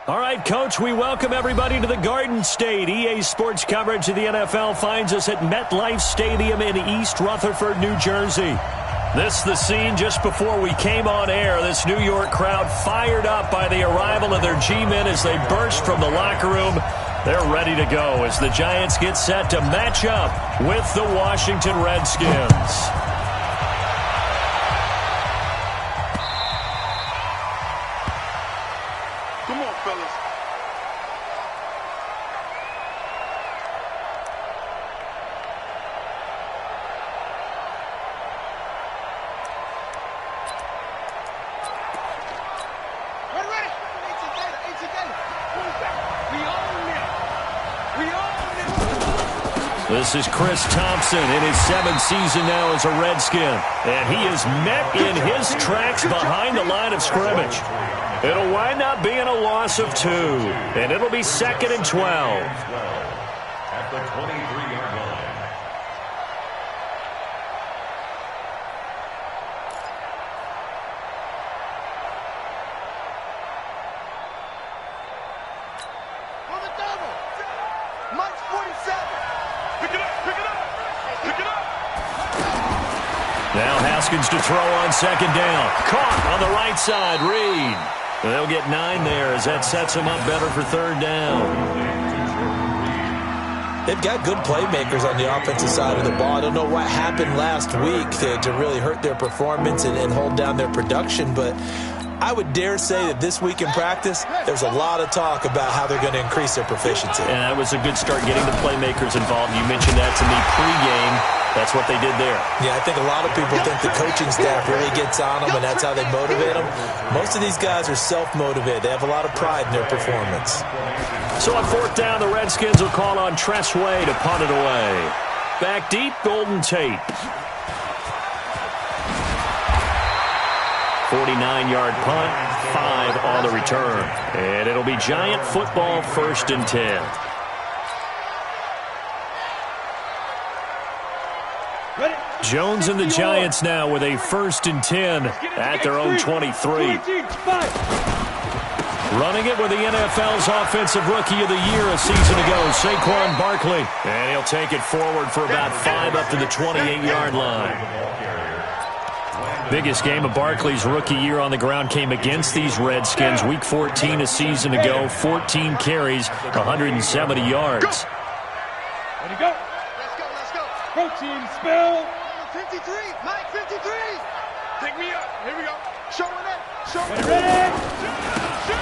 All right, Coach, we welcome everybody to the Garden State. EA Sports coverage of the NFL finds us at MetLife Stadium in East Rutherford, New Jersey. This is the scene just before we came on air. This New York crowd fired up by the arrival of their G-men as they burst from the locker room. They're ready to go as the Giants get set to match up with the Washington Redskins. Come on, fellas. This is Chris Thompson in his 7th season now as a Redskin. And he is met in his tracks behind the line of scrimmage. It'll wind up being a loss of 2. And it'll be 2nd and 12. At the 23-yard line. On the double. Mike's 47. Pick it up, pick it up, pick it up. Now Haskins to throw on 2nd down. Caught on the right side, Reed. They'll get 9 there as that sets them up better for 3rd down. They've got good playmakers on the offensive side of the ball. I don't know what happened last week to really hurt their performance and hold down their production, but I would dare say that this week in practice, there's a lot of talk about how they're going to increase their proficiency. And that was a good start getting the playmakers involved. You mentioned that to me pregame. That's what they did there. Yeah, I think a lot of people think the coaching staff really gets on them, and that's how they motivate them. Most of these guys are self-motivated. They have a lot of pride in their performance. So on 4th down, the Redskins will call on Tress Way to punt it away. Back deep, Golden Tate. 49-yard punt, 5 on the return. And it'll be Giant football, 1st and 10. Jones and the Giants now with a 1st and 10 at their own 23. Running it with the NFL's Offensive Rookie of the Year a season ago, Saquon Barkley. And he'll take it forward for about 5 up to the 28-yard line. Biggest game of Barkley's rookie year on the ground came against these Redskins. Week 14 a season ago, 14 carries, 170 yards. Ready to go. Let's go. Protein spill. 53, Mike 53. Pick me up. Here we go. Showing it. Ready.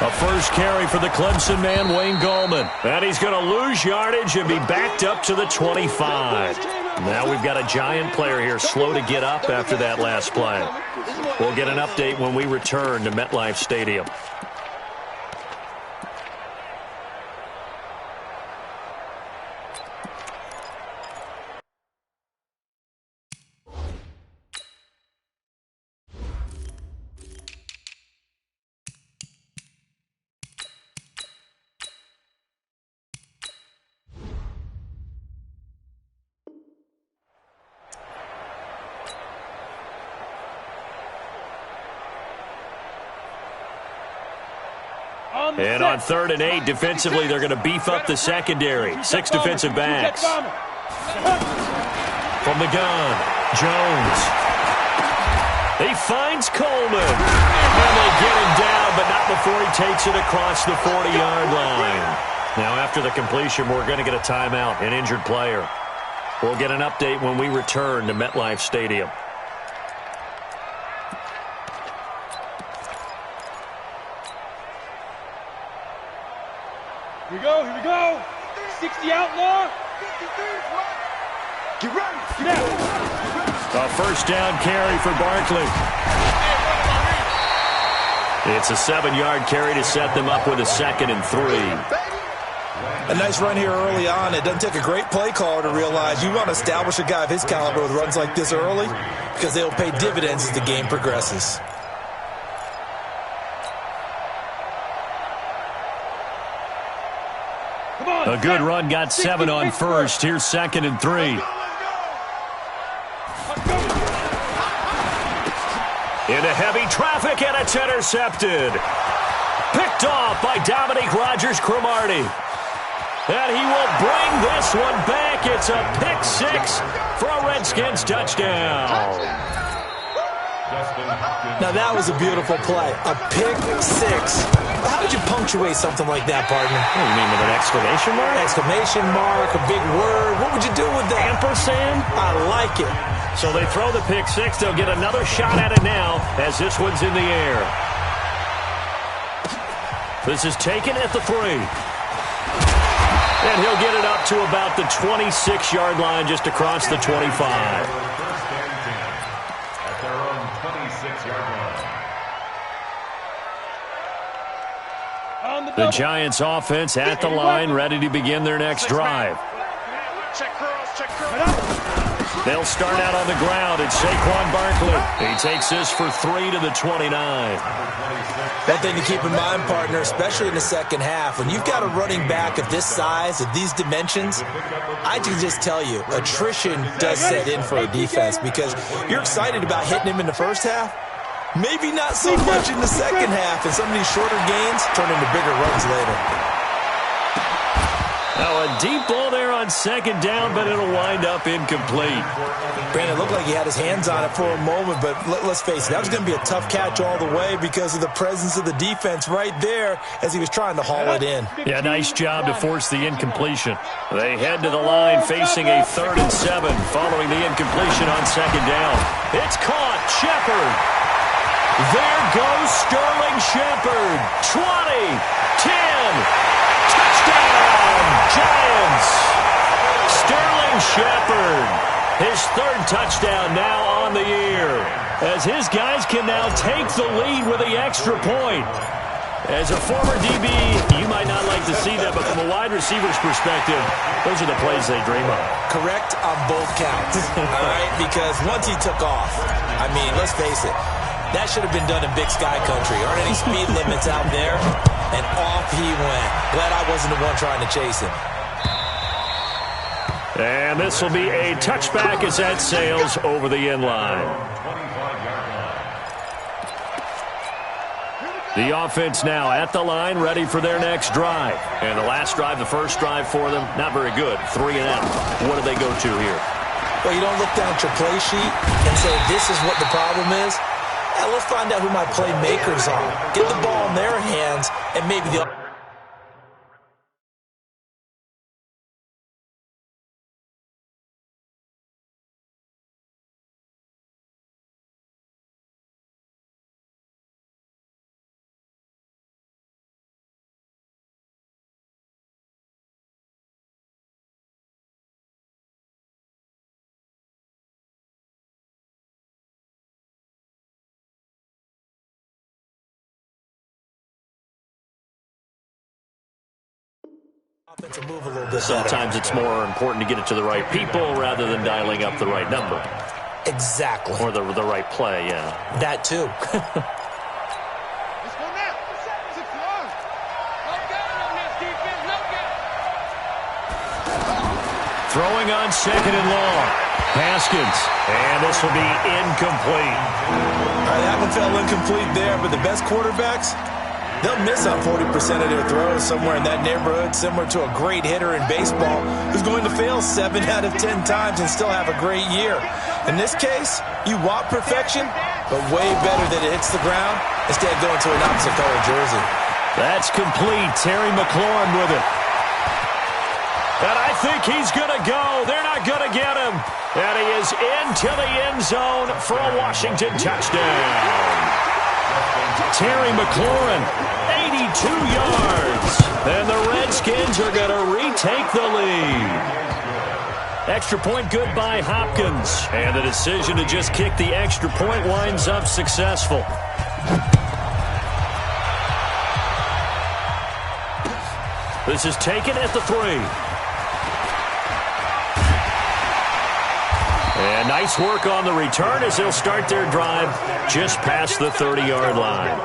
A first carry for the Clemson man, Wayne Gallman. And he's going to lose yardage and be backed up to the 25. Now we've got a Giant player here slow to get up after that last play. We'll get an update when we return to MetLife Stadium. And on 3rd and 8, defensively, they're going to beef up the secondary. 6 defensive backs. From the gun, Jones. He finds Coleman. And they get him down, but not before he takes it across the 40-yard line. Now, after the completion, we're going to get a timeout, an injured player. We'll get an update when we return to MetLife Stadium. Here we go. 60 outlaw. 53. Get ready. Get out. A first down carry for Barkley. It's a 7-yard carry to set them up with a 2nd and 3. A nice run here early on. It doesn't take a great play caller to realize you want to establish a guy of his caliber with runs like this early because they'll pay dividends as the game progresses. A good run got 7 on first. Here's 2nd and 3. Into heavy traffic, and it's intercepted. Picked Picked off by Dominique Rodgers-Cromartie. And he will bring this one back. It's a pick six for a Redskins touchdown. Now, that was a beautiful play. A pick six. How did you punctuate something like that, partner? What do you mean, with an exclamation mark? Exclamation mark, a big word. What would you do with that? Ampersand? I like it. So they throw the pick six. They'll get another shot at it now as this one's in the air. This is taken at the 3. And he'll get it up to about the 26-yard line, just across the 25. At their own 26-yard line. The Giants offense at the line, ready to begin their next drive. They'll start out on the ground. It's Saquon Barkley. He takes this for 3 to the 29. One thing to keep in mind, partner, especially in the second half, when you've got a running back of this size, of these dimensions, I can just tell you, attrition does set in for a defense because you're excited about hitting him in the first half. Maybe not so much in the second half, and some of these shorter gains turn into bigger runs later. Now a deep ball there on second down, but it'll wind up incomplete. Brandon, it looked like he had his hands on it for a moment, but let's face it, that was going to be a tough catch all the way because of the presence of the defense right there as he was trying to haul it in. Yeah, nice job to force the incompletion. They head to the line facing a 3rd and 7 following the incompletion on second down. It's caught. Shepard. There goes Sterling Shepard. 20, 10. Touchdown, Giants! Sterling Shepard, his 3rd touchdown now on the year, as his guys can now take the lead with the extra point. As a former DB, you might not like to see that, but from a wide receiver's perspective, those are the plays they dream of. Correct on both counts, all right? Because once he took off, I mean, let's face it, that should have been done in Big Sky Country. Aren't any speed limits out there? And off he went. Glad I wasn't the one trying to chase him. And this will be a touchback as that sails over the end line. The offense now at the line, ready for their next drive. And the last drive, the first drive for them, not very good. 3 and out. What do they go to here? Well, you don't look down at your play sheet and say, this is what the problem is. Yeah, let's find out who my playmakers are. Get the ball in their hands, and maybe the offense will move a little bit Sometimes better. it's more important to get it to the right people rather than dialing up the right number. Exactly. Or the right play, yeah. That too. Let's go now. Six long. No good on this defense. No good. Throwing on second and long. Haskins. And this will be incomplete. All right, that one fell incomplete there, but the best quarterbacks, they'll miss on 40% of their throws somewhere in that neighborhood, similar to a great hitter in baseball who's going to fail 7 out of 10 times and still have a great year. In this case, you want perfection, but way better that it hits the ground instead of going to an opposite color jersey. That's complete. Terry McLaurin with it. And I think he's going to go. They're not going to get him. And he is into the end zone for a Washington touchdown. Terry McLaurin, 82 yards. And the Redskins are going to retake the lead. Extra point good by Hopkins. And the decision to just kick the extra point winds up successful. This is taken at the 3. And nice work on the return as they'll start their drive just past the 30-yard line.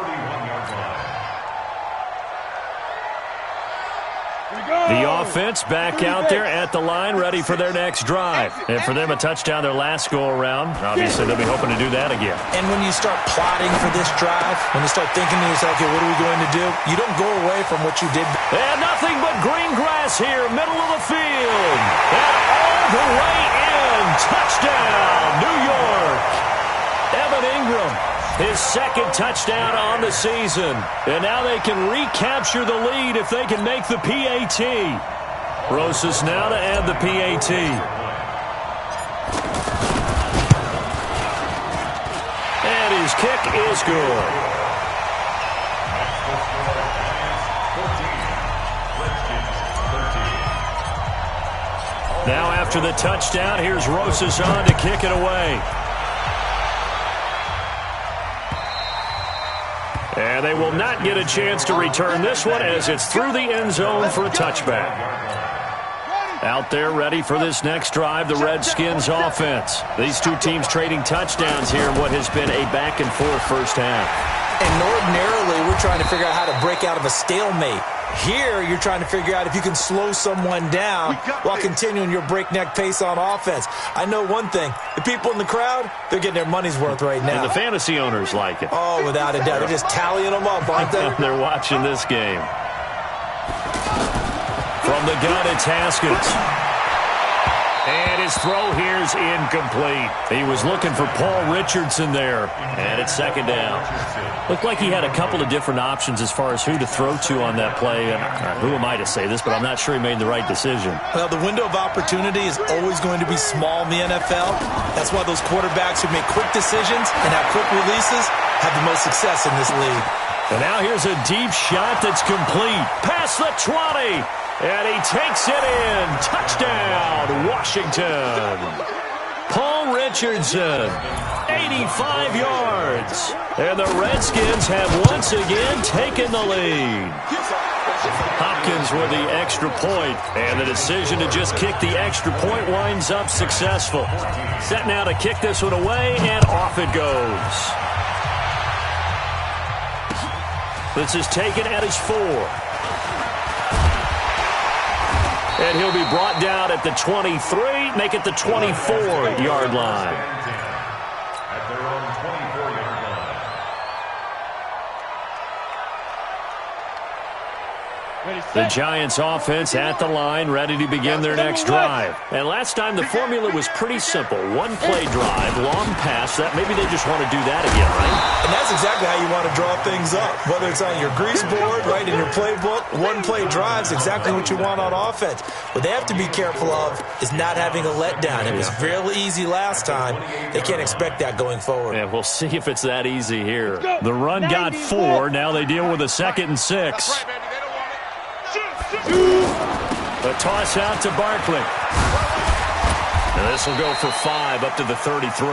The offense back out there at the line, ready for their next drive. And for them, a touchdown their last go-around. Obviously, they'll be hoping to do that again. And when you start plotting for this drive, when you start thinking to yourself, okay, what are we going to do? You don't go away from what you did. And nothing but green grass here, middle of the field. And all the way in. Touchdown, New York. Evan Ingram, his second touchdown on the season. And now they can recapture the lead if they can make the PAT. Rosas now to add the PAT. And his kick is good. Now after the touchdown, here's Rosas on to kick it away. And they will not get a chance to return this one as it's through the end zone for a touchback. Out there ready for this next drive, the Redskins offense. These two teams trading touchdowns here in what has been a back-and-forth first half. And ordinarily, we're trying to figure out how to break out of a stalemate. Here, you're trying to figure out if you can slow someone down while continuing your breakneck pace on offense. I know one thing. The people in the crowd, they're getting their money's worth right now. And the fantasy owners like it. Oh, without a doubt. They're just tallying them up, aren't they? They're watching this game. From the gun, it's Haskins. And his throw here is incomplete. He was looking for Paul Richardson there. And it's second down. Looked like he had a couple of different options as far as who to throw to on that play. And who am I to say this, but I'm not sure he made the right decision. Well, the window of opportunity is always going to be small in the NFL. That's why those quarterbacks who make quick decisions and have quick releases have the most success in this league. And now here's a deep shot that's complete. Past the 20. And he takes it in. Touchdown, Washington. Paul Richardson, 85 yards. And the Redskins have once again taken the lead. Hopkins with the extra point. And the decision to just kick the extra point winds up successful. Set now to kick this one away, and off it goes. This is taken at his 4. And he'll be brought down at the 23, make it the 24-yard line. At their own 24-yard line. The Giants offense at the line, ready to begin their next drive. And last time the formula was pretty simple. One-play drive, long pass. That maybe they just want to do that again, right? And that's exactly how you want to draw things up. Whether it's on your grease board, right, in your playbook, one-play drive's exactly what you want on offense. What they have to be careful of is not having a letdown. It was fairly easy last time. They can't expect that going forward. Yeah, we'll see if it's that easy here. The run got 4. Now they deal with a 2nd and 6. The toss out to Barkley. And this will go for 5 up to the 33.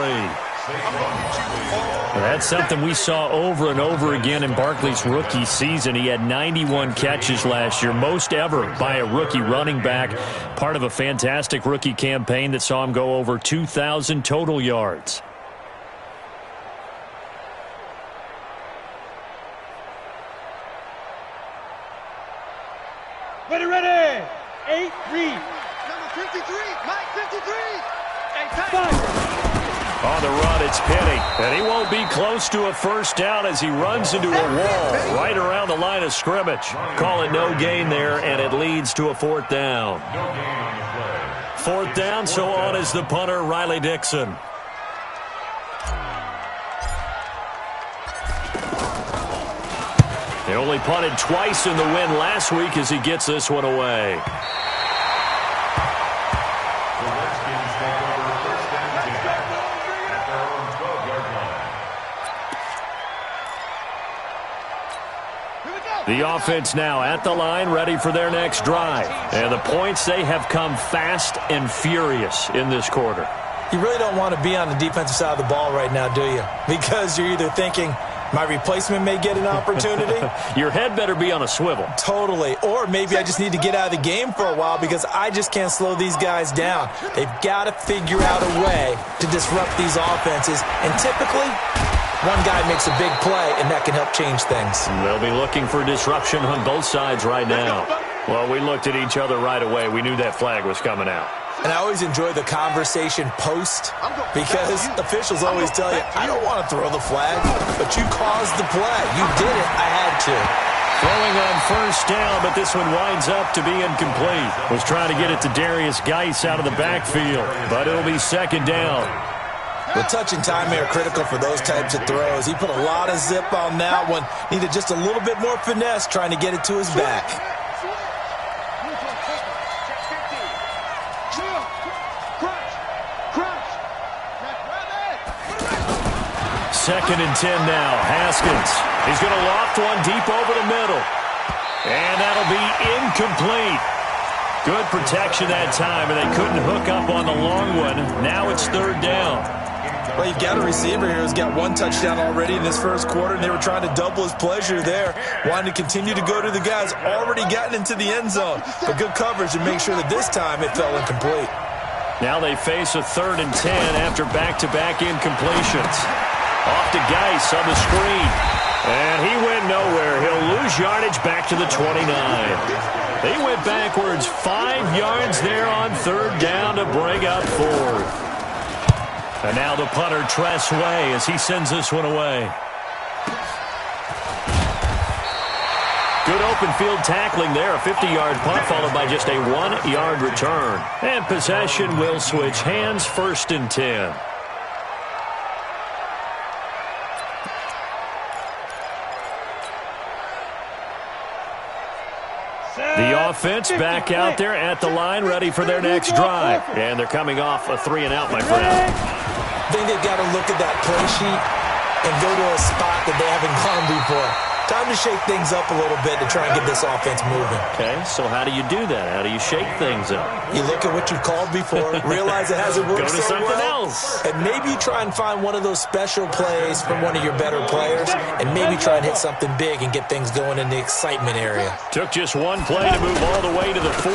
That's something we saw over and over again in Barkley's rookie season. He had 91 catches last year, most ever by a rookie running back. Part of a fantastic rookie campaign that saw him go over 2,000 total yards. Ready. 8, read. Number 53, Mike 53. On the run, it's Penny. And he won't be close to a first down as he runs into a wall right around the line of scrimmage. Call it no gain there, and it leads to a 4th down. 4th down, so on is the punter, Riley Dixon. They only punted twice in the win last week as he gets this one away. The Redskins take over first down at their own 12-yard line. The offense now at the line, ready for their next drive. And the points, they have come fast and furious in this quarter. You really don't want to be on the defensive side of the ball right now, do you? Because you're either thinking, my replacement may get an opportunity. Your head better be on a swivel. Totally. Or maybe I just need to get out of the game for a while because I just can't slow these guys down. They've got to figure out a way to disrupt these offenses. And typically, one guy makes a big play, and that can help change things. They'll be looking for disruption on both sides right now. Well, we looked at each other right away. We knew that flag was coming out. And I always enjoy the conversation post because officials always tell you, I don't want to throw the flag, but you caused the play. You did it. I had to. Throwing on first down, but this one winds up to be incomplete. Was trying to get it to Darius Geis out of the backfield, but it'll be second down. The touch and timing are critical for those types of throws. He put a lot of zip on that one. Needed just a little bit more finesse trying to get it to his back. Second and 10 now. Haskins. He's going to loft one deep over the middle. And that'll be incomplete. Good protection that time, and they couldn't hook up on the long one. Now it's third down. Well, you've got a receiver here who's got one touchdown already in this first quarter, and they were trying to double his pleasure there, wanting to continue to go to the guys already gotten into the end zone. But good coverage to make sure that this time it fell incomplete. Now they face a third and 10 after back-to-back incompletions. Off to Geis on the screen. And he went nowhere. He'll lose yardage back to the 29. They went backwards 5 yards there on third down to bring up fourth. And now the punter, Tress Way, as he sends this one away. Good open field tackling there. A 50-yard punt followed by just a 1-yard return. And possession will switch hands, first and 10. The offense back out there at the line, ready for their next drive. And they're coming off a 3-and-out, my friend. I think they've got to look at that play sheet and go to a spot that they haven't gone before. Time to shake things up a little bit to try and get this offense moving. Okay, so how do you do that? How do you shake things up? You look at what you've called before, realize it hasn't worked so well. Go to something else. And maybe you try and find one of those special plays from one of your better players, and maybe try and hit something big and get things going in the excitement area. Took just one play to move all the way to the 44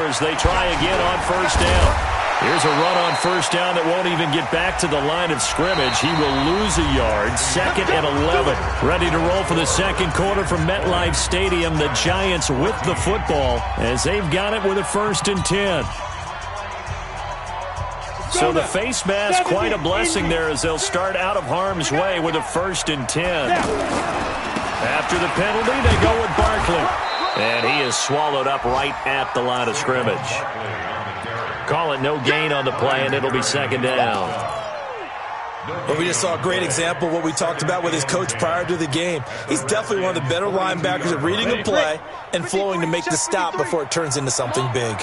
as they try again on first down. Here's a run on first down that won't even get back to the line of scrimmage. He will lose a yard. Second and 11. Ready to roll for the second quarter from MetLife Stadium. The Giants with the football as they've got it with a first and 10. So the face mask, quite a blessing there as they'll start out of harm's way with a first and 10. After the penalty, they go with Barkley. And he is swallowed up right at the line of scrimmage. Call it no gain on the play, and it'll be second down. Well, we just saw a great example of what we talked about with his coach prior to the game. He's definitely one of the better linebackers at reading a play and flowing to make the stop before it turns into something big.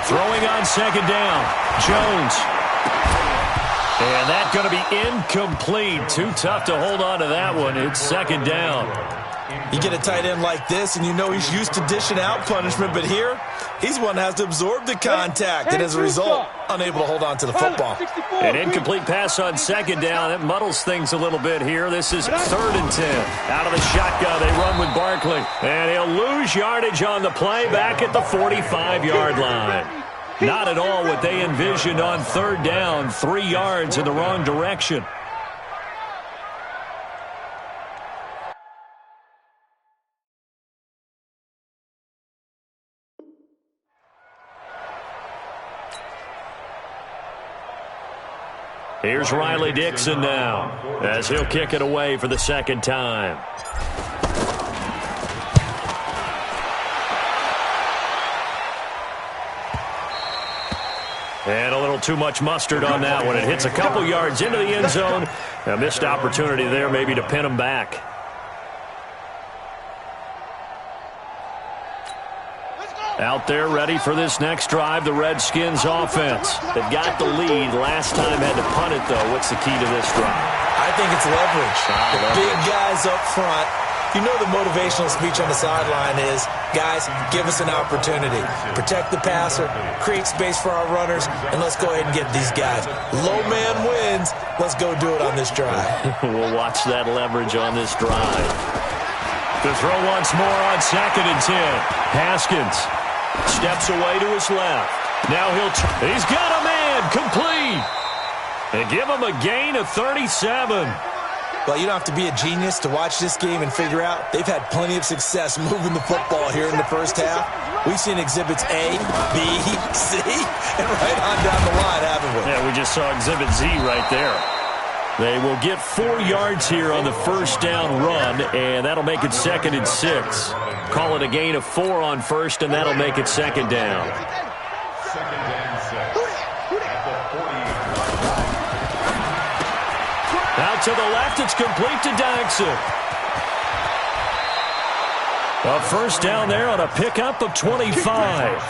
Throwing on second down, Jones. And that's going to be incomplete. Too tough to hold on to that one. It's second down. You get a tight end like this, and you know he's used to dishing out punishment, but here, he's one that has to absorb the contact, and as a result, unable to hold on to the football. An incomplete pass on second down. That muddles things a little bit here. This is third and 10. Out of the shotgun, they run with Barkley. And he'll lose yardage on the play back at the 45-yard line. Not at all what they envisioned on third down. 3 yards in the wrong direction. Here's Riley Dixon now as he'll kick it away for the second time. And a little too much mustard on that one. It hits a couple yards into the end zone. A missed opportunity there maybe to pin him back. Out there ready for this next drive, the Redskins offense. They've got the lead. Last time had to punt it, though. What's the key to this drive? I think it's leverage. The big guys up front. You know the motivational speech on the sideline is, guys, give us an opportunity. Protect the passer, create space for our runners, and let's go ahead and get these guys. Low man wins. Let's go do it on this drive. We'll watch that leverage on this drive. The throw once more on second and 10. Haskins steps away to his left. Now he's got a man complete. And give him a gain of 37. Well, you don't have to be a genius to watch this game and figure out they've had plenty of success moving the football here in the first half. We've seen exhibits A, B, C, and right on down the line, haven't we? Yeah, we just saw exhibit Z right there. They will get 4 yards here on the first down run, and that'll make it 2nd and 6. Call it a gain of 4 on first, and that'll make it 2nd down. 2nd and 6. At the 40. Out to the left, it's complete to Daxon. A first down there on a pickup of 25.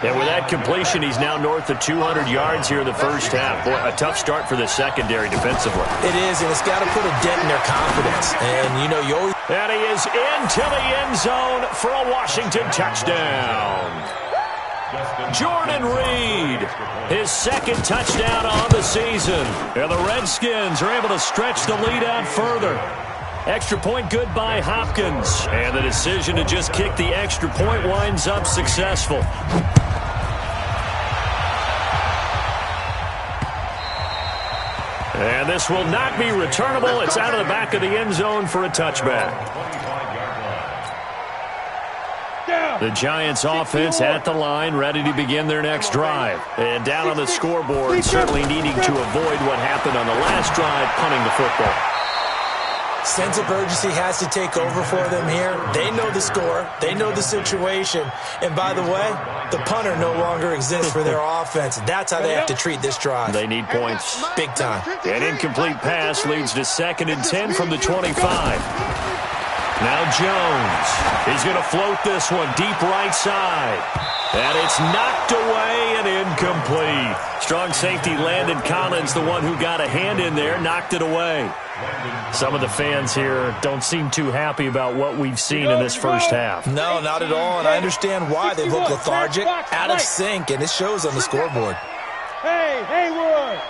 And with that completion, he's now north of 200 yards here in the first half. Boy, a tough start for the secondary defensively. It is, and it's got to put a dent in their confidence. And, you know, you always... And he is into the end zone for a Washington touchdown. Jordan Reed, his 2nd touchdown on the season. And the Redskins are able to stretch the lead out further. Extra point good by Hopkins. And the decision to just kick the extra point winds up successful. And this will not be returnable. It's out of the back of the end zone for a touchback. The Giants offense at the line, ready to begin their next drive. And down on the scoreboard, certainly needing to avoid what happened on the last drive, punting the football. Sense of urgency has to take over for them here. They know the score. They know the situation. And by the way, the punter no longer exists for their offense. That's how they have to treat this drive. They need points. Big time. An incomplete pass leads to 2nd and 10 from the 25. Now Jones. He's going to float this one deep right side. And it's knocked away and incomplete. Strong safety Landon Collins, the one who got a hand in there, knocked it away. Some of the fans here don't seem too happy about what we've seen in this first half. No, not at all, and I understand why. They look lethargic, out of sync, and it shows on the scoreboard. Hey, Haywood!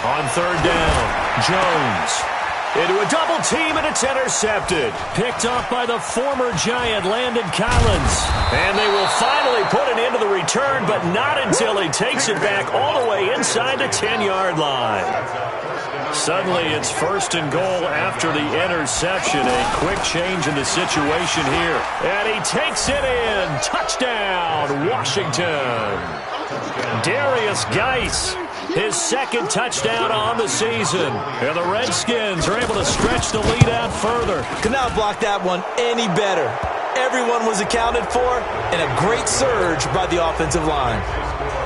On 3rd down, Jones. Into a double team, and it's intercepted. Picked off by the former Giant, Landon Collins. And they will finally put an end to the return, but not until he takes it back all the way inside the 10-yard line. Suddenly, it's 1st and goal after the interception. A quick change in the situation here. And he takes it in. Touchdown, Washington. Darius Geis. His 2nd touchdown on the season. And the Redskins are able to stretch the lead out further. Could not block that one any better. Everyone was accounted for, and a great surge by the offensive line.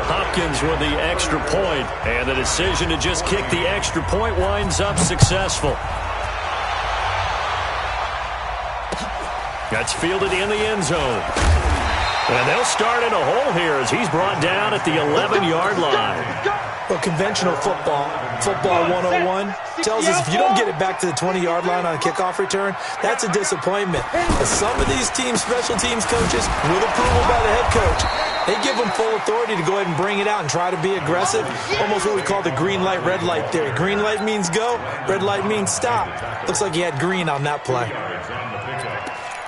Hopkins with the extra point, and the decision to just kick the extra point winds up successful. That's fielded in the end zone. And they'll start in a hole here as he's brought down at the 11-yard line. Well, conventional football 101, tells us if you don't get it back to the 20-yard line on a kickoff return, that's a disappointment. But some of these teams, special teams coaches, with approval by the head coach, they give them full authority to go ahead and bring it out and try to be aggressive, almost what we call the green light, red light theory. Green light means go, red light means stop. Looks like he had green on that play.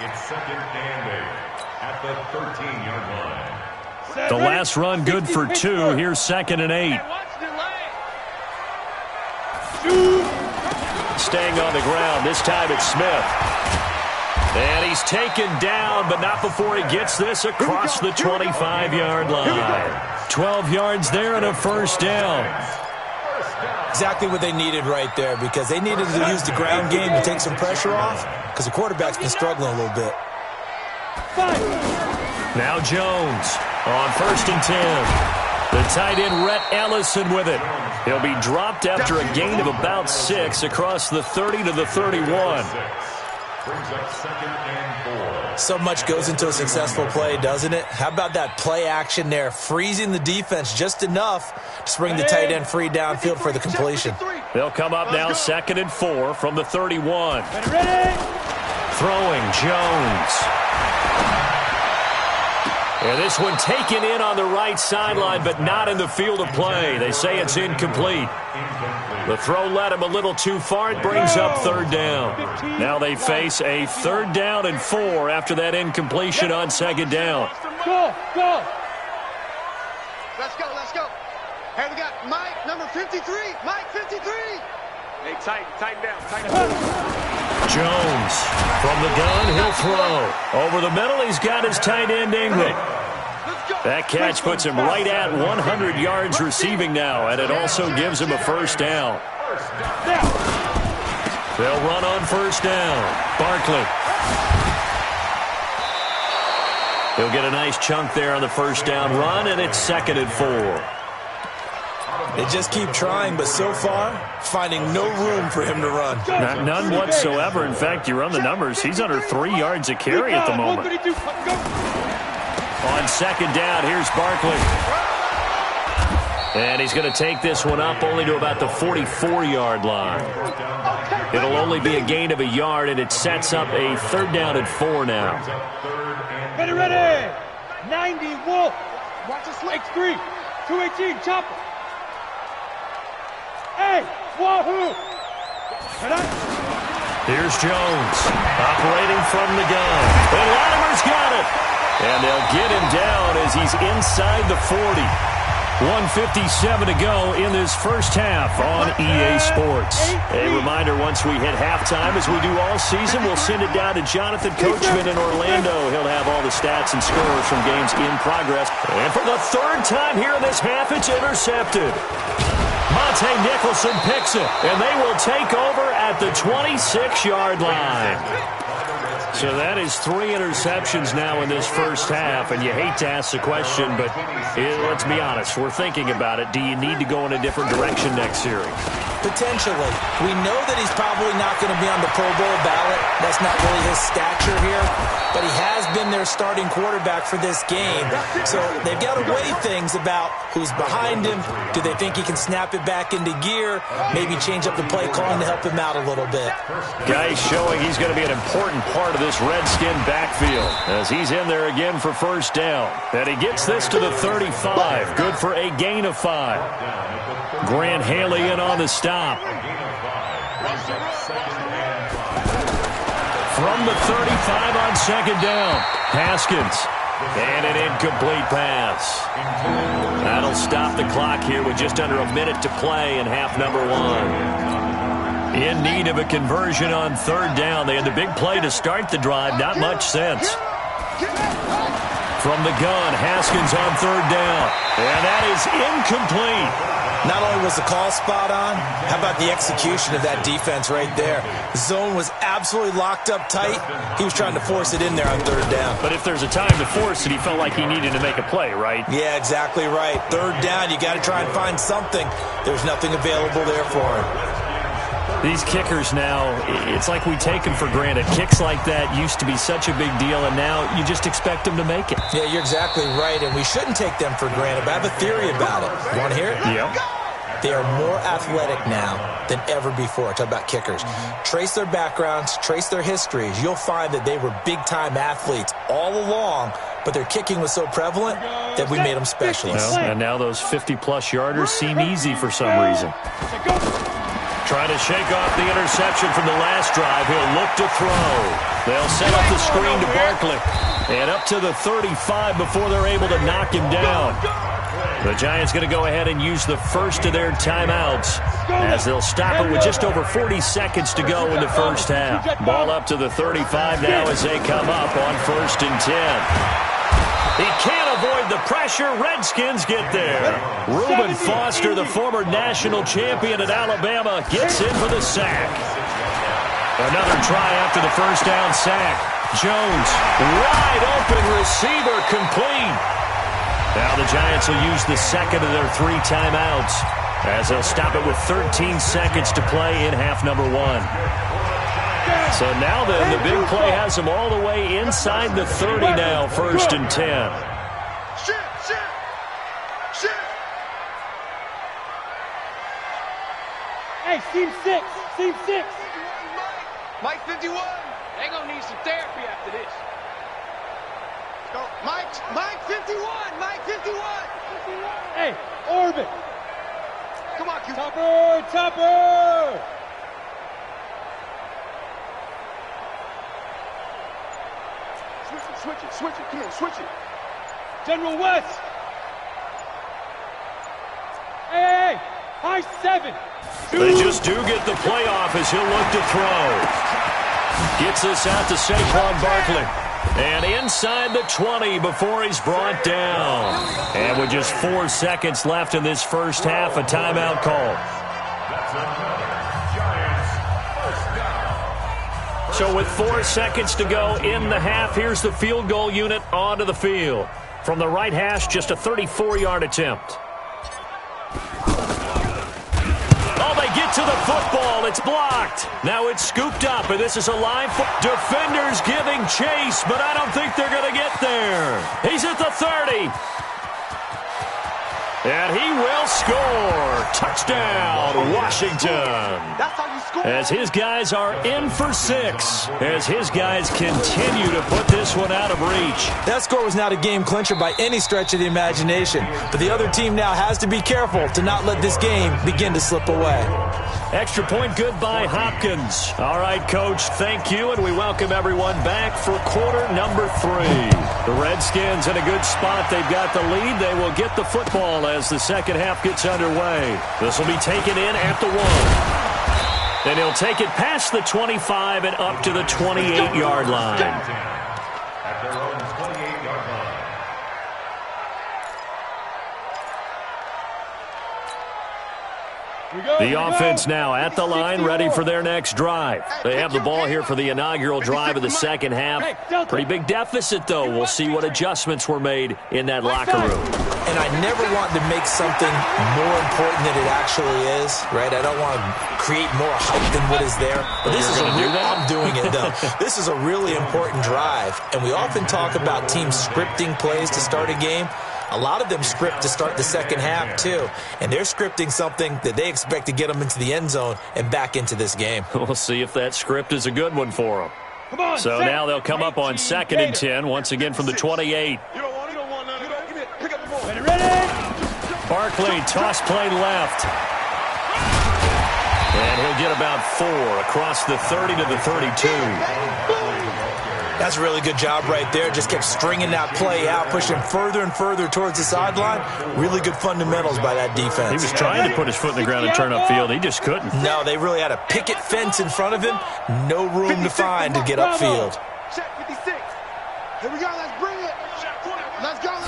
It's 2nd and 8 at the 13-yard line. The last run good for 2. Here's 2nd and 8. Staying on the ground. This time it's Smith. And he's taken down, but not before he gets this across the 25-yard line. 12 yards there and a first down. Exactly what they needed right there, because they needed to use the ground game to take some pressure off, because the quarterback's been struggling a little bit. Now Jones on 1st and 10. The tight end, Rhett Ellison, with it. He'll be dropped after a gain of about 6 across the 30 to the 31. Brings up 2nd and 4. So much goes into a successful play, doesn't it? How about that play action there, freezing the defense just enough to bring the tight end free downfield for the completion. They'll come up now 2nd and 4 from the 31. Throwing Jones. And this one taken in on the right sideline, but not in the field of play. They say it's incomplete. The throw led him a little too far. It brings up 3rd down. Now they face a 3rd down and 4 after that incompletion on 2nd down. Go! Let's go! Hey, we got Mike, number 53. Mike, 53. Hey, tighten down. Jones from the gun, he'll throw. Over the middle, he's got his tight end Ingram. That catch puts him right at 100 yards receiving now, and it also gives him a first down. They'll run on first down. Barkley. He'll get a nice chunk there on the first down run, and it's 2nd and 4. They just keep trying, but so far, finding no room for him to run. None whatsoever. In fact, you run the numbers. He's under 3 yards a carry at the moment. On second down, here's Barkley. And he's going to take this one up only to about the 44-yard line. It'll only be a gain of a yard, and it sets up a 3rd down and 4 now. Ready. 90, Wolf. Watch the slate. X3. 218, chopper. Hey, wahoo! Here's Jones, operating from the gun. And Latimer's got it. And they'll get him down as he's inside the 40. 1:57 to go in this first half on EA Sports. A reminder, once we hit halftime, as we do all season, we'll send it down to Jonathan Coachman in Orlando. He'll have all the stats and scores from games in progress. And for the 3rd time here in this half, it's intercepted. Monte Nicholson picks it, and they will take over at the 26-yard line. So that is 3 interceptions now in this first half, and you hate to ask the question, but let's be honest, we're thinking about it. Do you need to go in a different direction next series? Potentially. We know that he's probably not going to be on the Pro Bowl ballot. That's not really his stature here. But he has been their starting quarterback for this game. So they've got to weigh things about who's behind him. Do they think he can snap it back into gear? Maybe change up the play calling to help him out a little bit. Guys showing he's going to be an important part of this Redskin backfield as he's in there again for first down. And he gets this to the 35. Good for a gain of 5. Grant Haley in on the stop. From the 35 on second down, Haskins. And an incomplete pass. That'll stop the clock here with just under a minute to play in half number 1. In need of a conversion on 3rd down. They had the big play to start the drive. Not much sense. From the gun, Haskins on 3rd down. And that is incomplete. Not only was the call spot on, how about the execution of that defense right there? The zone was absolutely locked up tight. He was trying to force it in there on 3rd down. But if there's a time to force it, he felt like he needed to make a play, right? Yeah, exactly right. 3rd down, you got to try and find something. There's nothing available there for him. These kickers now, it's like we take them for granted. Kicks like that used to be such a big deal, and now you just expect them to make it. Yeah, you're exactly right, and we shouldn't take them for granted, but I have a theory about it. You want to hear it? Yep. They are more athletic now than ever before. Talk about kickers. Trace their backgrounds, trace their histories. You'll find that they were big-time athletes all along, but their kicking was so prevalent that we made them specialists. Well, and now those 50-plus yarders seem easy for some reason. Trying to shake off the interception from the last drive. He'll look to throw. They'll set up the screen to Barkley. And up to the 35 before they're able to knock him down. The Giants going to go ahead and use the first of their timeouts as they'll stop it with just over 40 seconds to go in the first half. Ball up to the 35 now as they come up on 1st and 10. He can't avoid the pressure. Redskins get there. Reuben Foster, the former national champion at Alabama, gets in for the sack. Another try after the first down sack. Jones, wide open receiver, complete. Now the Giants will use the second of their 3 timeouts as they'll stop it with 13 seconds to play in half number 1. So now then, the big play has them all the way inside the 30 now, 1st and 10. Hey, team 6, team 6. Mike 51. They're going to need some therapy after this. Go, Mike 51, Mike 51. Hey, orbit. Come on, Topper. Switch it. Come on, switch it. General West. Hey, high 7. They just do get the playoff as he'll look to throw. Gets this out to Saquon Barkley. And inside the 20 before he's brought down. And with just 4 seconds left in this first half, a timeout call. So with 4 seconds to go in the half, here's the field goal unit onto the field. From the right hash, just a 34-yard attempt. Oh, they get to the football. It's blocked. Now it's scooped up, and this is a live defenders giving chase, but I don't think they're going to get there. He's at the 30. And he will score. Touchdown, Washington. That's how you score. As his guys are in for 6. As his guys continue to put this one out of reach. That score was not a game clincher by any stretch of the imagination. But the other team now has to be careful to not let this game begin to slip away. Extra point good by Hopkins. All right, Coach, thank you, and we welcome everyone back for quarter number 3. The Redskins in a good spot. They've got the lead. They will get the football as the second half gets underway. This will be taken in at the 1. Then he'll take it past the 25 and up to the 28-yard line. At their own 28-yard line. The offense now at the line, ready for their next drive. They have the ball here for the inaugural drive of the second half. Pretty big deficit, though. We'll see what adjustments were made in that locker room. And I never want to make something more important than it actually is, right? I don't want to create more hype than what is there. But this is I'm doing it, though. This is a really important drive. And we often talk about teams scripting plays to start a game. A lot of them script to start the second half, too. And they're scripting something that they expect to get them into the end zone and back into this game. We'll see if that script is a good one for them. So now they'll come up on 2nd and 10, once again from the 28. Barkley, toss play left. And he'll get about 4 across the 30 to the 32. That's a really good job right there. Just kept stringing that play out, pushing further and further towards the sideline. Really good fundamentals by that defense. He was trying to put his foot in the ground and turn upfield. He just couldn't. No, they really had a picket fence in front of him. No room to find to get upfield. Check 56. Here we go. Let's bring it. Let's go.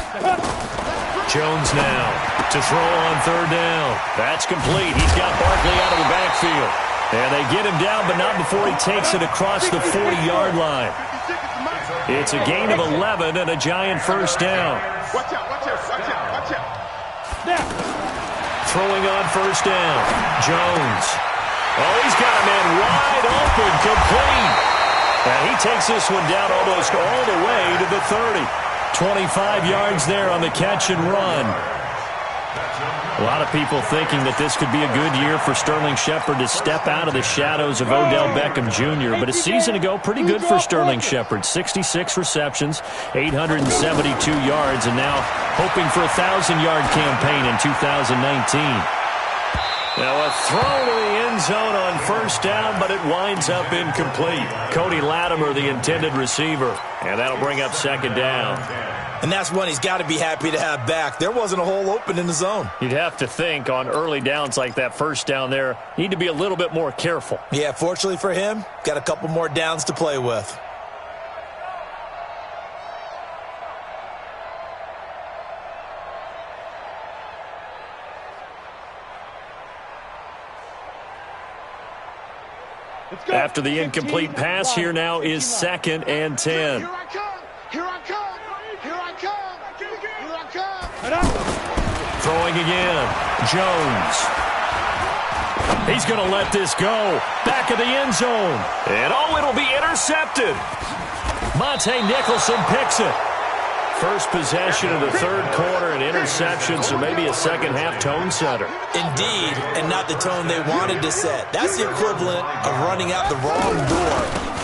Jones now to throw on 3rd down. That's complete. He's got Barkley out of the backfield. And they get him down, but not before he takes it across the 40-yard line. It's a gain of 11 and a giant first down. Watch out, watch out, watch out, watch out. Throwing on 1st down. Jones. Oh, he's got a man wide open, complete. And he takes this one down almost all the way to the 30. 25 yards there on the catch and run. A lot of people thinking that this could be a good year for Sterling Shepard to step out of the shadows of Odell Beckham Jr. But a season ago, pretty good for Sterling Shepard. 66 receptions, 872 yards, and now hoping for a 1,000-yard campaign in 2019. Now a throw to the end zone on 1st down, but it winds up incomplete. Cody Latimer, the intended receiver, and that'll bring up 2nd down. And that's one he's got to be happy to have back. There wasn't a hole open in the zone. You'd have to think on early downs like that 1st down there, need to be a little bit more careful. Yeah, fortunately for him, got a couple more downs to play with. After the incomplete pass, here now is 2nd and 10. Here I come. Here I come. Here I come. Here I come. Throwing again. Jones. He's going to let this go. Back of the end zone. And oh, it'll be intercepted. Monte Nicholson picks it. First possession of the 3rd quarter, an interception, so maybe a second-half tone setter. Indeed, and not the tone they wanted to set. That's the equivalent of running out the wrong door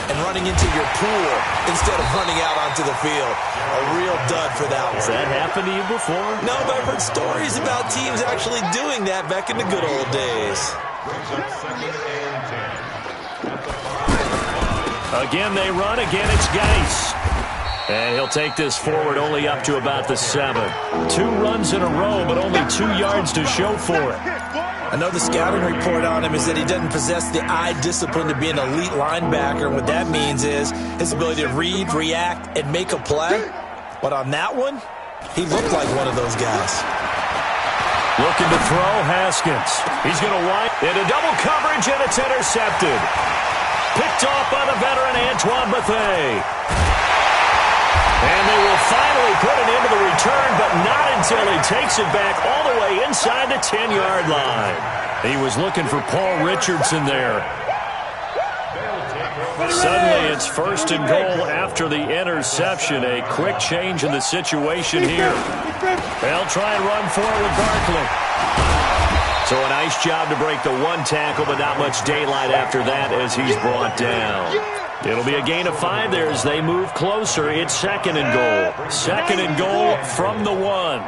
and running into your pool instead of running out onto the field. A real dud for that one. Has that happened to you before? No, but I've heard stories about teams actually doing that back in the good old days. Again, they run. Again, it's Geis. And he'll take this forward only up to about the 7. 2 runs in a row, but only 2 yards to show for it. I know the scouting report on him is that he doesn't possess the eye discipline to be an elite linebacker. What that means is his ability to read, react, and make a play. But on that one, he looked like one of those guys. Looking to throw, Haskins. He's going to wind into double coverage, and it's intercepted. Picked off by the veteran Antoine Bethea. And they will finally put an end to the return, but not until he takes it back all the way inside the 10-yard line. He was looking for Paul Richardson there. Suddenly it's 1st and goal after the interception. A quick change in the situation here. They'll try and run for it with Barkley. So a nice job to break the 1 tackle, but not much daylight after that as he's brought down. It'll be a gain of 5 there as they move closer. It's 2nd and goal. 2nd and goal from the 1.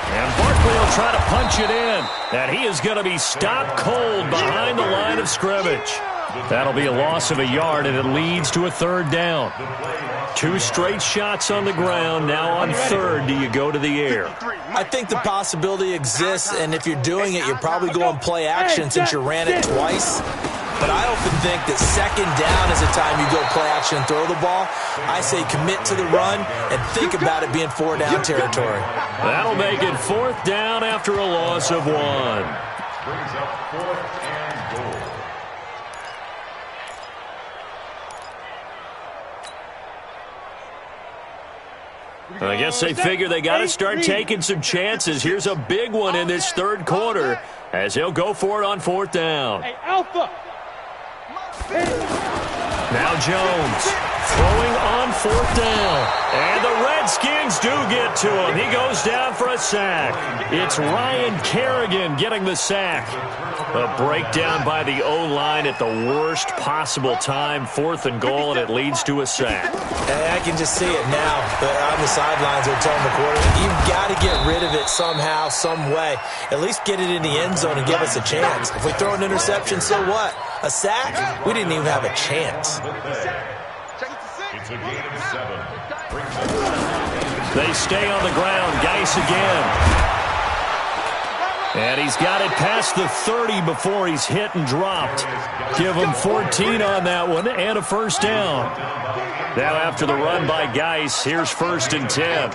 And Barkley will try to punch it in. And he is going to be stopped cold behind the line of scrimmage. That'll be a loss of a yard, and it leads to a 3rd down. 2 straight shots on the ground. Now on 3rd, do you go to the air? I think the possibility exists, and if you're doing it, you're probably going play action since you ran it twice. But I often think that 2nd down is the time you go play action and throw the ball. I say commit to the run and think about it being 4-down territory. That'll make it 4th down after a loss of 1. Brings up 4th and goal. I guess they figure they got to start taking some chances. Here's a big one in this 3rd quarter as he'll go for it on 4th down. Hey, Alpha. Now Jones throwing on 4th down. And the Redskins do get to him. He goes down for a sack. It's Ryan Kerrigan getting the sack. A breakdown by the O-line at the worst possible time. 4th and goal, and it leads to a sack. And I can just see it now. On the sidelines, they're telling the quarterback, you've got to get rid of it somehow, some way. At least get it in the end zone and give us a chance. If we throw an interception, so what? A sack? We didn't even have a chance. It's a gain of 7. They stay on the ground. Geis again. And he's got it past the 30 before he's hit and dropped. Give him 14 on that one and a 1st down. Now after the run by Geis, here's 1st and 10.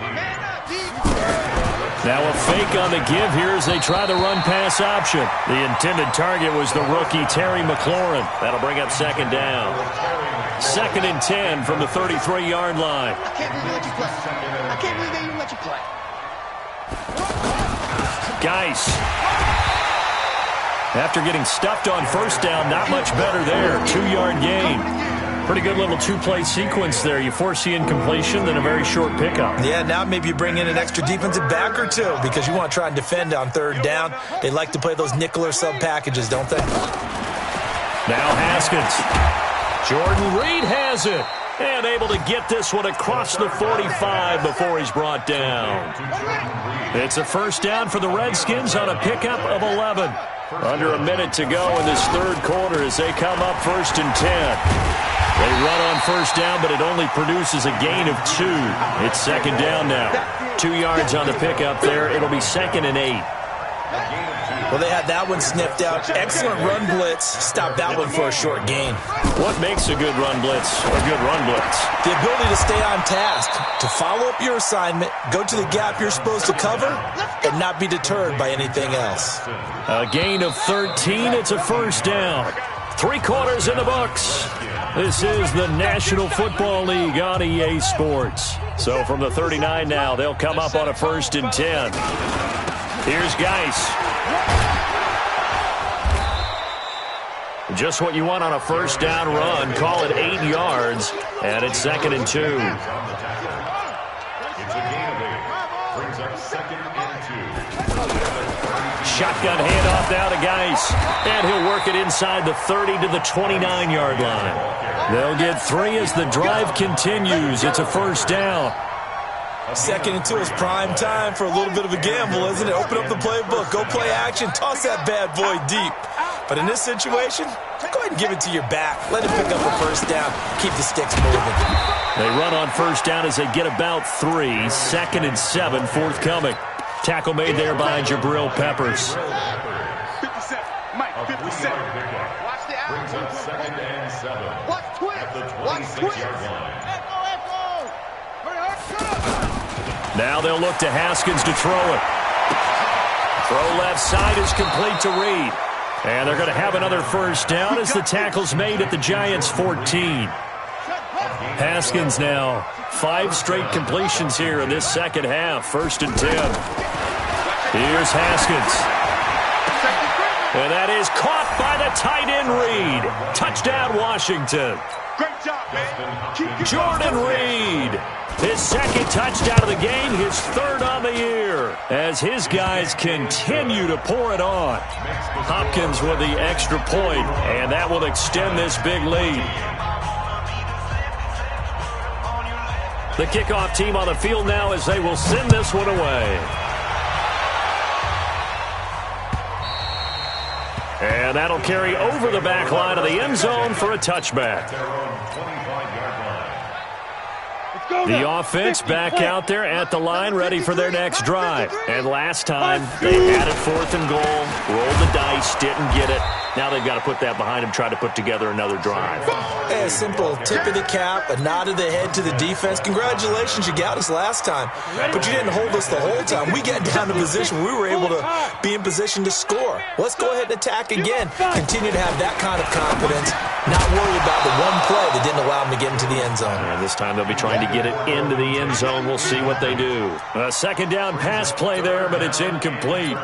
Now a fake on the give here as they try the run-pass option. The intended target was the rookie Terry McLaurin. That'll bring up 2nd down. 2nd and 10 from the 33-yard line. I can't believe they let you play. I can't believe they even let you play. Geis. After getting stuffed on 1st down, not much better there. 2-yard gain. Pretty good little 2-play sequence there. You force the incompletion, then a very short pickup. Yeah, now maybe you bring in an extra defensive back or 2 because you want to try and defend on 3rd down. They like to play those nickel or sub packages, don't they? Now Haskins. Jordan Reed has it. And able to get this one across the 45 before he's brought down. It's a 1st down for the Redskins on a pickup of 11. Under a minute to go in this 3rd quarter as they come up 1st and 10. They run on 1st down, but it only produces a gain of 2. It's 2nd down now. 2 yards on the pickup there. It'll be 2nd and 8. Well, they had that one sniffed out. Excellent run blitz. Stopped that one for a short gain. What makes a good run blitz a good run blitz? The ability to stay on task, to follow up your assignment, go to the gap you're supposed to cover, and not be deterred by anything else. A gain of 13. It's a 1st down. 3 quarters in the books. This is the National Football League on EA Sports. So from the 39 now, they'll come up on a 1st and 10. Here's Geis. Just what you want on a 1st down run. Call it 8 yards, and it's 2nd and 2. It's a gain of 8. Brings up 2nd and 2. Shotgun handoff now to Geis, and he'll work it inside the 30 to the 29-yard line. They'll get 3 as the drive continues. It's a 1st down. 2nd and 2 is prime time for a little bit of a gamble, isn't it? Open up the playbook, go play action, toss that bad boy deep. But in this situation, go ahead and give it to your back. Let him pick up a first down. Keep the sticks moving. They run on first down as they get about 3. 2nd and 7 forthcoming. Tackle made there by Jabril Peppers. 57. Mike, 57. Watch the out. Brings up 2nd and 7. Watch twist. At the Watch 26-yard twist. line. Echo. Hurry, hurry. Now they'll look to Haskins to throw it. Throw left side is complete to Reed. And they're going to have another first down as the tackle's made at the Giants' 14. Haskins now 5 straight completions here in this second half. 1st and 10. Here's Haskins. And that is caught by the tight end Reed. Touchdown Washington. Great job, man. Jordan Reed. His 2nd touchdown of the game, his 3rd on the year, as his guys continue to pour it on. Hopkins with the extra point, and that will extend this big lead. The kickoff team on the field now as they will send this one away. And that'll carry over the back line of the end zone for a touchback. The offense back out there at the line, ready for their next drive. And last time, they had it 4th and goal, rolled the dice, didn't get it. Now they've got to put that behind them, try to put together another drive. Hey, a simple tip of the cap, a nod of the head to the defense. Congratulations, you got us last time. But you didn't hold us the whole time. We got down to position where we were able to be in position to score. Let's go ahead and attack again. Continue to have that kind of confidence. Not worry about the one play that didn't allow them to get into the end zone. And this time they'll be trying to get it into the end zone. We'll see what they do. A 2nd down pass play there, but it's incomplete.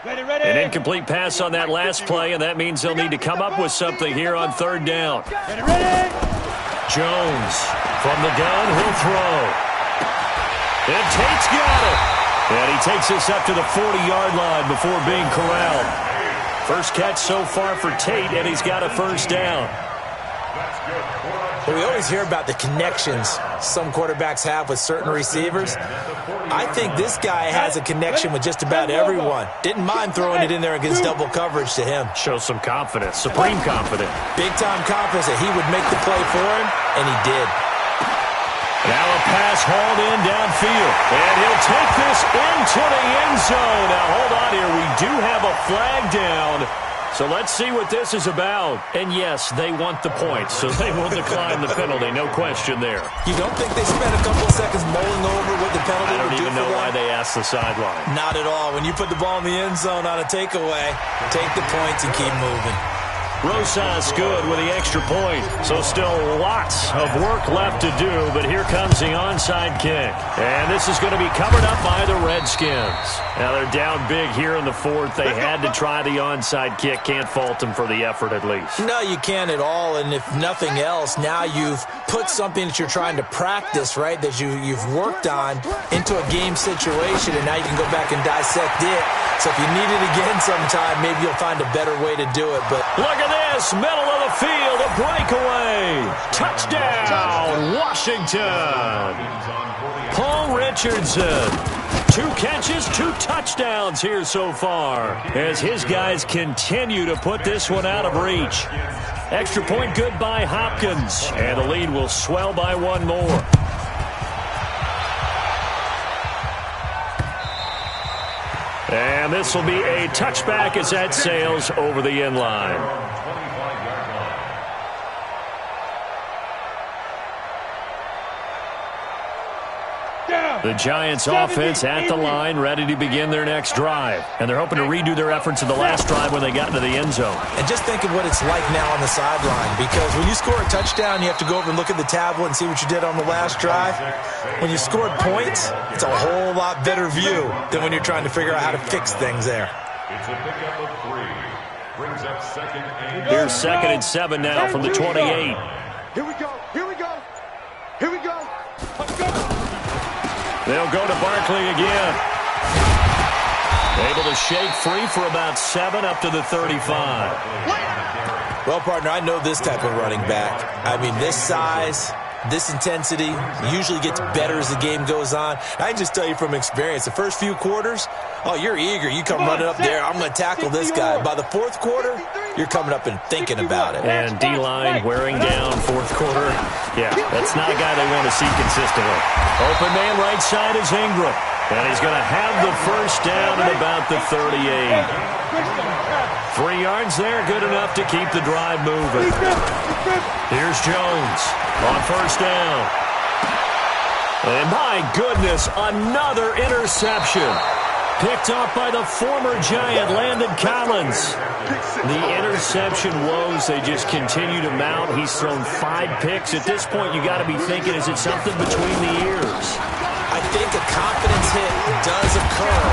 An incomplete pass on that last play, and that means they'll need to come up with something here on 3rd down. Jones from the gun, he'll throw. And Tate's got it. And he takes us up to the 40-yard line before being corralled. First catch so far for Tate, and he's got a first down. Well, we always hear about the connections some quarterbacks have with certain receivers. I think this guy has a connection with just about everyone. Didn't mind throwing it in there against double coverage to him. Shows some confidence, supreme confidence. Big-time confidence that he would make the play for him, and he did. Now a pass hauled in downfield. And he'll take this into the end zone. Now hold on here. We do have a flag down. So let's see what this is about. And yes, they want the points, so they will decline the penalty. No question there. You don't think they spent a couple of seconds mulling over what the penalty would do for them? I don't even know why they asked the sideline. Not at all. When you put the ball in the end zone on a takeaway, take the points and keep moving. Rosas good with the extra point. So still lots of work left to do, but here comes the onside kick. And this is going to be covered up by the Redskins. Now they're down big here in the 4th. They had to try the onside kick. Can't fault them for the effort at least. No, you can't at all. And if nothing else, now you've put something that you're trying to practice, right, that you've worked on into a game situation, and now you can go back and dissect it. So if you need it again sometime, maybe you'll find a better way to do it. But look at this, middle of the field, a breakaway. Touchdown, Washington. Paul Richardson. 2 catches, 2 touchdowns here so far as his guys continue to put this one out of reach. Extra point good by Hopkins, and the lead will swell by 1 more. And this will be a touchback as that sails over the end line. The Giants offense at the line, ready to begin their next drive. And they're hoping to redo their efforts in the last drive when they got into the end zone. And just think of what it's like now on the sideline, because when you score a touchdown, you have to go over and look at the tablet and see what you did on the last drive. When you scored points, it's a whole lot better view than when you're trying to figure out how to fix things there. It's a pickup of 3. Brings up 2nd and Here's 2nd and 7 now from the 28. Here we go. Here we go. Here we go. Let's go. They'll go to Barkley again. Able to shake free for about 7 up to the 35. Well, partner, I know this type of running back. I mean, this size, This intensity usually gets better as the game goes on. I can just tell you from experience, the first few quarters, oh, you're eager. You come running up there, I'm going to tackle this guy. By the fourth quarter, you're coming up and thinking about it. And D-line wearing down fourth quarter. Yeah, that's not a guy they want to see consistently. Open man right side is Ingram. And he's going to have the first down at about the 38. 3 yards there, good enough to keep the drive moving. Here's Jones on first down. And my goodness, another interception. Picked up by the former Giant, Landon Collins. The interception woes, they just continue to mount. He's thrown 5 picks. At this point, you got to be thinking, is it something between the ears? I think a confidence hit does occur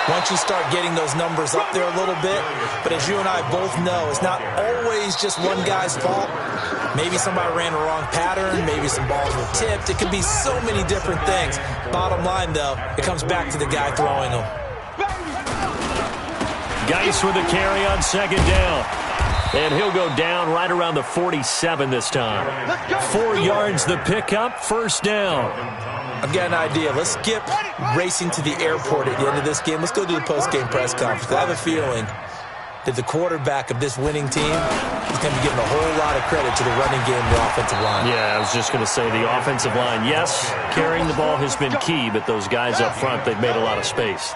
once you start getting those numbers up there a little bit. But as you and I both know, it's not always just one guy's fault. Maybe somebody ran the wrong pattern. Maybe some balls were tipped. It could be so many different things. Bottom line, though, it comes back to the guy throwing them. Geis with a carry on second down. And he'll go down right around the 47 this time. 4 yards the pickup, first down. I've got an idea. Let's skip racing to the airport at the end of this game. Let's go to the post-game press conference. I have a feeling that the quarterback of this winning team is going to be giving a whole lot of credit to the running game and the offensive line. Yeah, I was just going to say the offensive line. Yes, carrying the ball has been key, but those guys up front, they've made a lot of space.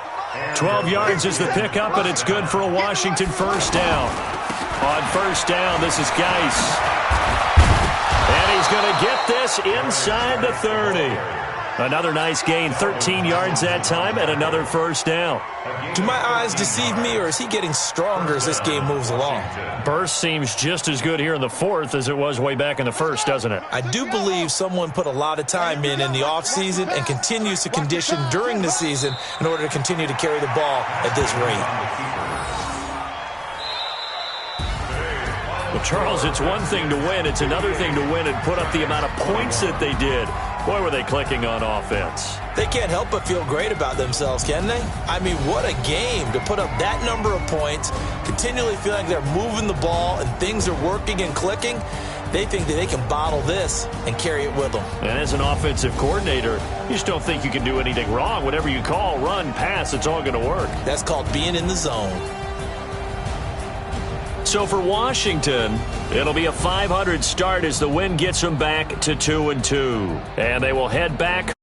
12 yards is the pickup, and it's good for a Washington first down. On first down, this is Geis. And he's going to get this inside the 30. Another nice gain, 13 yards that time, and another first down. Do my eyes deceive me, or is he getting stronger as this game moves along? Burst seems just as good here in the fourth as it was way back in the first, doesn't it? I do believe someone put a lot of time in the offseason and continues to condition during the season in order to continue to carry the ball at this rate. Well, Charles, it's one thing to win. It's another thing to win and put up the amount of points that they did. Boy, were they clicking on offense. They can't help but feel great about themselves, can they? I mean, what a game to put up that number of points, continually feel like they're moving the ball and things are working and clicking. They think that they can bottle this and carry it with them. And as an offensive coordinator, you just don't think you can do anything wrong. Whatever you call, run, pass, it's all going to work. That's called being in the zone. So for Washington, it'll be a .500 start as the win gets them back to 2-2. And they will head back